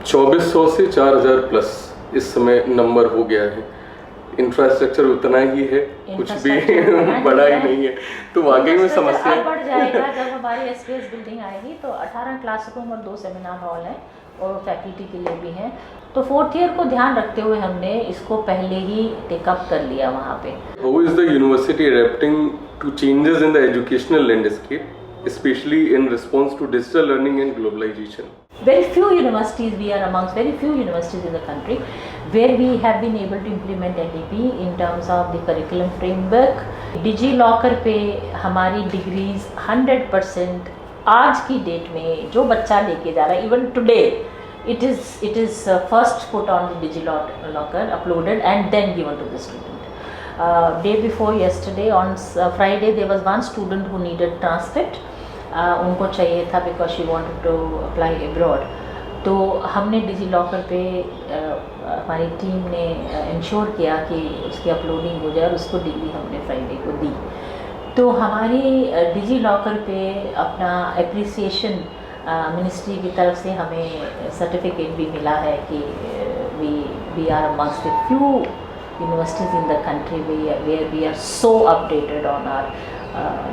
2400 से 4000 प्लस इस समय नंबर हो गया है। इंफ्रास्ट्रक्चर उतना ही है, कुछ भी बड़ा ही नहीं है, तो वाकई में समस्या बढ़ जाएगा। जब हमारी एसपीएस बिल्डिंग आएगी तो 18 क्लासरूम और 2 सेमिनार हॉल हैं और फैकल्टी के लिए भी हैं। तो 4th ईयर को ध्यान रखते हुए हमने इसको पहले ही टेकअप कर लिया वहाँ पे। How is the university adapting to changes in the educational landscape, especially in response to digital learning and globalization? Very few universities, we are amongst very few universities in the country where we have been able to implement NDP in terms of the curriculum framework. DigiLocker पे हमारी degrees 100% आज की date में जो बच्चा लेके जा रहा है, even today it is first put on the DigiLocker, uploaded and then given to the student. Day before yesterday on Friday there was one student who needed transcript. उनको चाहिए था because she wanted to apply abroad. तो हमने DigiLocker पे हमारी team ने ensure किया कि उसकी अपलोडिंग हो जाए और उसको डिग्री हमने फ्राइडे को दी। तो हमारी डिजीलॉकर पे अपना एप्रिसिएशन मिनिस्ट्री की तरफ से हमें सर्टिफिकेट भी मिला है कि we are amongst the few universities in the country where we are so updated on our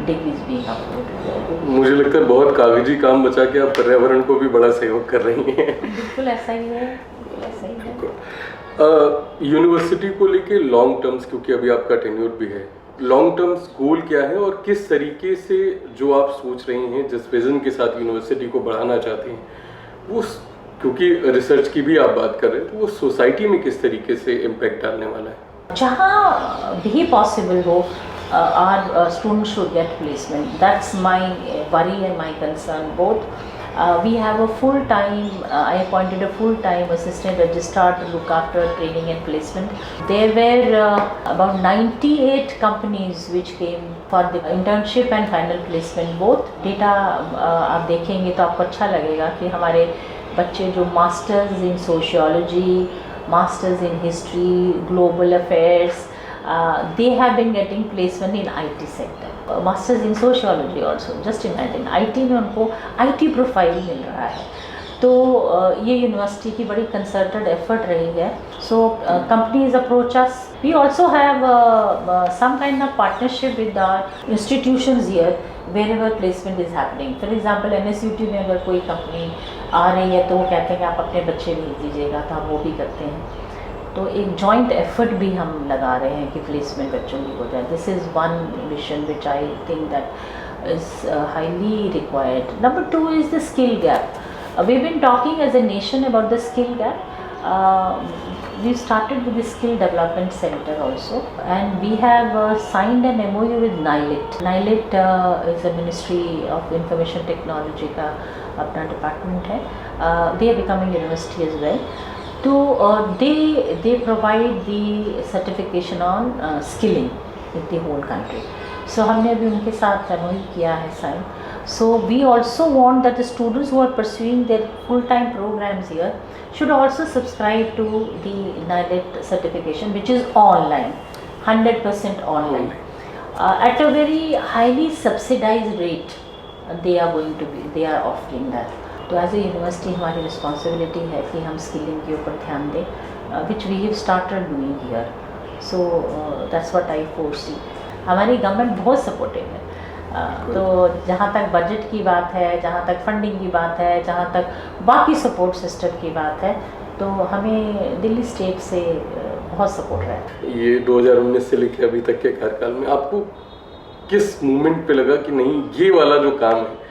degrees being uploaded. मुझे लगता है बहुत कागजी काम बचा के आप पर्यावरण को भी बड़ा सहयोग कर रही हैं। बिल्कुल ऐसा ही है, बिल्कुल ऐसा ही है। यूनिवर्सिटी को लेके लॉन्ग टर्म्स, क्योंकि अभी आपका टेन्योर भी है, लॉन्ग टर्म्स गोल क्या है और किस तरीके से जो आप सोच रही हैं, जिस विजन के साथ यूनिवर्सिटी को बढ़ाना चाहती हैं, वो क्योंकि रिसर्च की भी आप बात कर रहे हैं, तो वो सोसाइटी में किस तरीके से इम्पैक्ट डालने वाला है? जहाँ भी पॉसिबल हो our students should get placement. That's my worry and my concern both. We have a full-time, I appointed a full-time assistant registrar to look after training and placement. There were about 98 companies which came for the internship and final placement both. Data आप देखेंगे तो आपको अच्छा लगेगा कि हमारे बच्चे जो masters in sociology, masters in history, global affairs, they have been getting placement in IT sector. Masters in sociology also, just imagine IT में उनको IT प्रोफाइल मिल रहा है। तो ये यूनिवर्सिटी की बड़ी कंसर्टेड एफर्ट रही है। So companies approach us, we also have some kind of partnership with our institutions here wherever placement is happening. For example NSUT में अगर कोई कंपनी आ रही है तो वो कहते हैं कि आप अपने बच्चे भेज दीजिएगा, तो हम वो भी करते हैं। तो एक जॉइंट एफर्ट भी हम लगा रहे हैं कि प्लेसमेंट बच्चों की हो जाए। This is one mission which I think that is highly required. Number 2 is the skill gap. We've been talking as a nation about the skill gap. We started with the skill development center also, and we have signed an MOU with NILIT. NILIT is a Ministry of Information Technology का अपना department है. They are becoming university as well. So they provide the certification on skilling in the whole country. So हमने अभी उनके साथ MOU किया है sign. So we also want that the students who are pursuing their full-time programs here should also subscribe to the NILIT certification, which is online, 100% online, at a very highly subsidized rate. They are offering that. तो as a university हमारी responsibility है कि हम skilling के ऊपर ध्यान दें, which we have started doing here. So that's what I foresee. हमारी गवर्नमेंट बहुत सपोर्टिव है. तो जहाँ तक बजट की बात है, जहाँ तक फंडिंग की बात है, जहाँ तक बाकी सपोर्ट सिस्टम की बात है, तो हमें दिल्ली स्टेट से बहुत सपोर्ट रहा है. ये 2019 से लेकर अभी तक के कार्यकाल में आपको किस मूवमेंट पे लगा कि नहीं, ये वाला जो काम है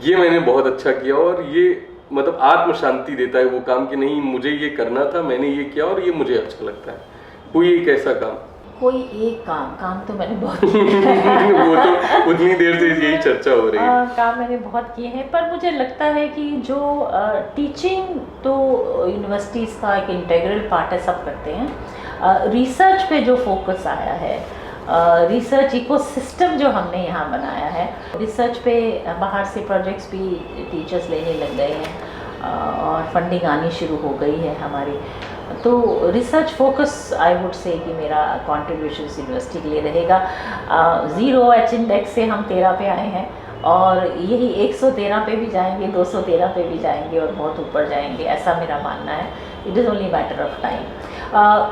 ये मैंने बहुत अच्छा किया और ये मतलब आत्म शांति देता है वो काम कि नहीं, मुझे ये करना था, मैंने ये किया और ये मुझे अच्छा लगता है? कोई एक ऐसा काम? कोई एक काम तो मैंने बहुत वो तो उतनी देर से यही चर्चा हो रही है. काम मैंने बहुत किए हैं, पर मुझे लगता है कि जो टीचिंग तो यूनिवर्सिटीज़ का एक इंटीग्रल पार्ट है, सब करते हैं. रिसर्च पे जो फोकस आया है, रिसर्च इकोसिस्टम जो हमने यहाँ बनाया है, रिसर्च पे बाहर से प्रोजेक्ट्स भी टीचर्स लेने लग गए हैं और फंडिंग आनी शुरू हो गई है हमारी. तो research focus I would say कि मेरा कंट्रीब्यूशन यूनिवर्सिटी के लिए रहेगा. 0 H इंडेक्स से हम 13 पे आए हैं और यही 113 पे भी जाएंगे, 213 पे भी जाएंगे और बहुत ऊपर जाएंगे, ऐसा मेरा मानना है। It is only matter of time.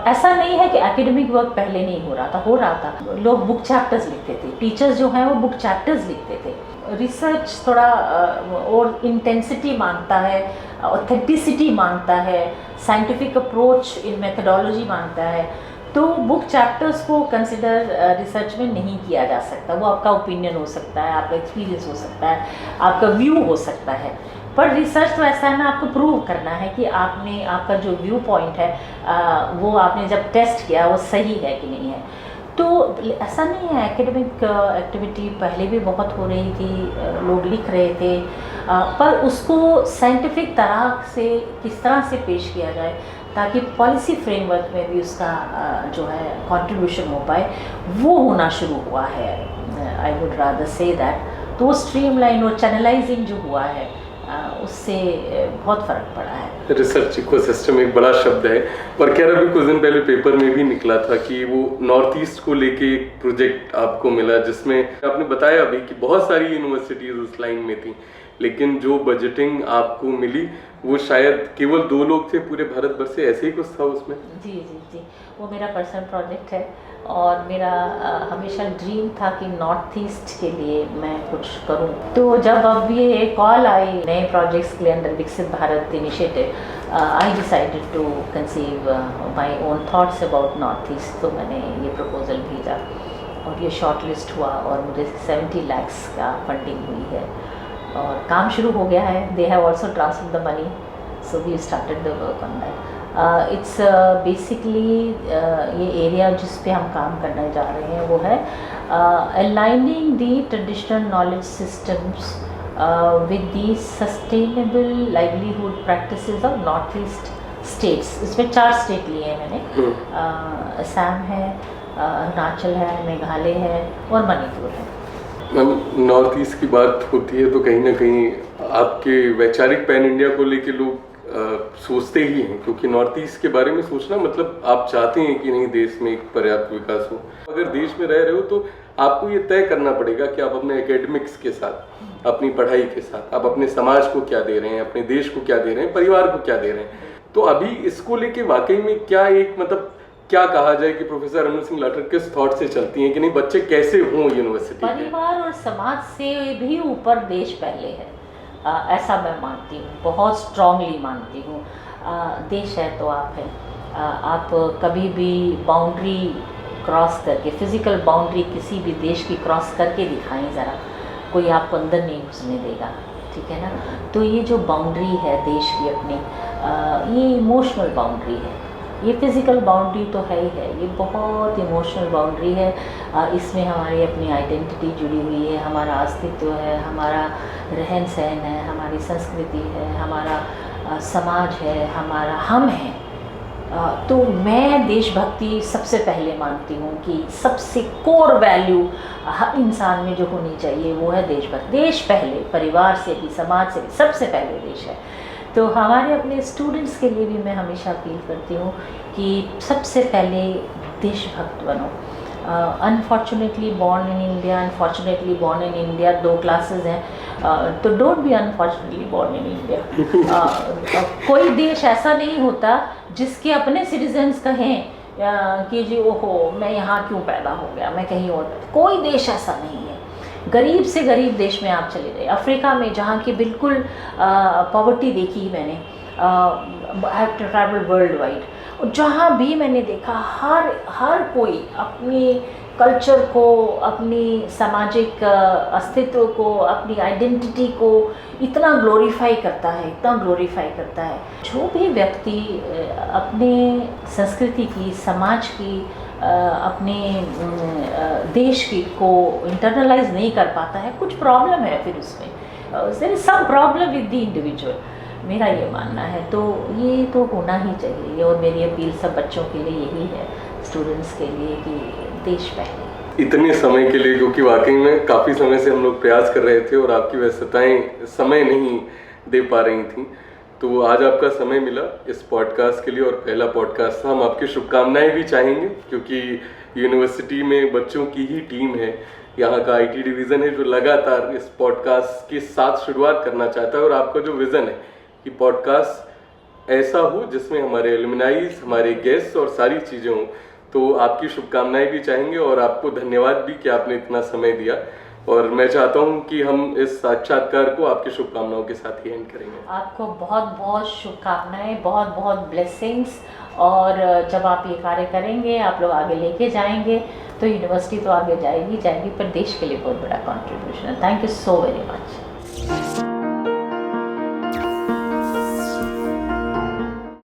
ऐसा नहीं है कि एकेडमिक वर्क पहले नहीं हो रहा था, हो रहा था। लोग बुक चैप्टर्स लिखते थे, टीचर्स जो हैं वो बुक चैप्टर्स लिखते थे। रिसर्च थोड़ा और इंटेंसिटी मांगता है, ऑथेंटिसिटी मांगता है, साइंटिफिक अप्रोच इन मेथडोलॉजी मांगता है। तो बुक चैप्टर्स को कंसिडर रिसर्च में नहीं किया जा सकता। वो आपका ओपिनियन हो सकता है, आपका एक्सपीरियंस हो सकता है, आपका व्यू हो सकता है, पर रिसर्च तो ऐसा है ना, आपको प्रूव करना है कि आपने, आपका जो व्यू पॉइंट है वो आपने जब टेस्ट किया वो सही है कि नहीं है। तो ऐसा नहीं है, एकेडमिक एक्टिविटी पहले भी बहुत हो रही थी, लोग लिख रहे थे, पर उसको साइंटिफिक तरह से किस तरह से पेश किया जाए ताकि पॉलिसी फ्रेमवर्क में भी उसका जो है कंट्रीब्यूशन हो पाए, वो होना शुरू हुआ है। I would rather say that. तो वो स्ट्रीमलाइन और चैनलाइजिंग जो हुआ है उससे बहुत फ़र्क पड़ा है। रिसर्च इकोसिस्टम एक बड़ा शब्द है, और खैर अभी कुछ दिन पहले पेपर में भी निकला था कि वो नॉर्थ ईस्ट को लेके एक प्रोजेक्ट आपको मिला, जिसमें आपने बताया अभी कि बहुत सारी यूनिवर्सिटीज़ उस लाइन में थी, लेकिन जो बजटिंग आपको मिली वो शायद केवल 2 लोग थे पूरे भारत भर से, ऐसे ही कुछ था उसमें। जी जी जी, वो मेरा पर्सनल प्रोजेक्ट है और मेरा हमेशा ड्रीम था कि नॉर्थ ईस्ट के लिए मैं कुछ करूं। तो जब अब ये कॉल आई नए प्रोजेक्ट्स के लिए under Viksit Bharat initiative, I decided to conceive my own thoughts about north east. तो मैंने ये प्रपोजल भेजा और ये शॉर्ट लिस्ट हुआ और मुझे 70 लाख का फंडिंग हुई है और काम शुरू हो गया है। They have also transfer the money, so we started the work on that. It's basically ये एरिया जिस पे हम काम करने जा रहे हैं वो है aligning the traditional knowledge systems with the sustainable livelihood practices of north east states. इसमें 4 स्टेट लिए हैं मैंने, असम है, अरुणाचल है, मेघालय है और मणिपुर है। मैम, नॉर्थ ईस्ट की बात होती है तो कहीं ना कहीं आपके वैचारिक पैन इंडिया को लेके लोग सोचते ही हैं, क्योंकि नॉर्थ ईस्ट के बारे में सोचना मतलब आप चाहते हैं कि नहीं देश में एक पर्याप्त विकास हो। अगर देश में रह रहे हो तो आपको ये तय करना पड़ेगा कि आप अपने एकेडमिक्स के साथ, अपनी पढ़ाई के साथ, आप अपने समाज को क्या दे रहे हैं, अपने देश को क्या दे रहे हैं, परिवार को क्या दे रहे हैं। तो अभी इसको लेके वाकई में क्या एक मतलब क्या कहा जाए कि प्रोफेसर अनु सिंह लाठर किस थॉट से चलती हैं कि नहीं बच्चे कैसे हों यूनिवर्सिटी में? परिवार और समाज से भी ऊपर देश पहले है, ऐसा मैं मानती हूँ, बहुत स्ट्रांगली मानती हूँ। देश है तो आप हैं, आप कभी भी बाउंड्री क्रॉस करके, फिजिकल बाउंड्री किसी भी देश की क्रॉस करके दिखाएं ज़रा, कोई आपको अंदर नहीं घुसने देगा, ठीक है ना। तो ये जो बाउंड्री है देश की अपनी, ये इमोशनल बाउंड्री है, ये फिज़िकल बाउंड्री तो है ही है, ये बहुत इमोशनल बाउंड्री है। इसमें हमारी अपनी आइडेंटिटी जुड़ी हुई है, हमारा अस्तित्व है, हमारा रहन सहन है, हमारी संस्कृति है, हमारा समाज है, हमारा हम है। तो मैं देशभक्ति सबसे पहले मानती हूँ कि सबसे कोर वैल्यू हर इंसान में जो होनी चाहिए वो है देशभक्ति। देश पहले, परिवार से भी, समाज से भी, सबसे पहले देश है। तो हमारे अपने स्टूडेंट्स के लिए भी मैं हमेशा अपील करती हूँ कि सबसे पहले देशभक्त बनो। Unfortunately born in India, unfortunately born in India 2 classes हैं, तो don't be unfortunately born in India. कोई देश ऐसा नहीं होता जिसके अपने सिटीजन्स कहें कि जी ओहो मैं यहाँ क्यों पैदा हो गया, मैं कहीं और। कोई देश ऐसा नहीं है। गरीब से गरीब देश में आप चले गए, अफ्रीका में जहाँ की बिल्कुल पॉवर्टी देखी मैंने, I have travel world wide, और जहाँ भी मैंने देखा हर कोई अपनी कल्चर को, अपनी सामाजिक अस्तित्व को, अपनी आइडेंटिटी को इतना ग्लोरीफाई करता है, इतना ग्लोरीफाई करता है। जो भी व्यक्ति अपने संस्कृति की, समाज की, अपने देश की को इंटरनलाइज नहीं कर पाता है, कुछ प्रॉब्लम है फिर उसमें, there is some problem with the individual, मेरा ये मानना है। तो ये तो होना ही चाहिए, और मेरी अपील सब बच्चों के लिए यही है, स्टूडेंट्स के लिए, कि देश पहले। इतने समय के लिए, क्योंकि वाकई में काफ़ी समय से हम लोग प्रयास कर रहे थे और आपकी व्यस्तताएं समय नहीं दे पा रही थी, तो आज आपका समय मिला इस पॉडकास्ट के लिए, और पहला पॉडकास्ट था। हम आपकी शुभकामनाएं भी चाहेंगे, क्योंकि यूनिवर्सिटी में बच्चों की ही टीम है यहाँ का आईटी डिवीज़न है जो लगातार इस पॉडकास्ट के साथ शुरुआत करना चाहता है, और आपका जो विज़न है कि पॉडकास्ट ऐसा हो जिसमें हमारे एलुमनाइज, हमारे गेस्ट और सारी चीज़ें हों, तो आपकी शुभकामनाएं भी चाहेंगे और आपको धन्यवाद भी कि आपने इतना समय दिया। और मैं चाहता हूं कि हम इस साक्षात्कार को आपकी शुभकामनाओं के साथ ही एंड करेंगे। आपको बहुत बहुत शुभकामनाएं, बहुत बहुत ब्लेसिंग्स। और जब आप ये कार्य करेंगे, आप लोग आगे लेके जाएंगे, तो यूनिवर्सिटी तो आगे जाएगी, पर देश के लिए बहुत बड़ा कंट्रीब्यूशन है। Thank you so very much.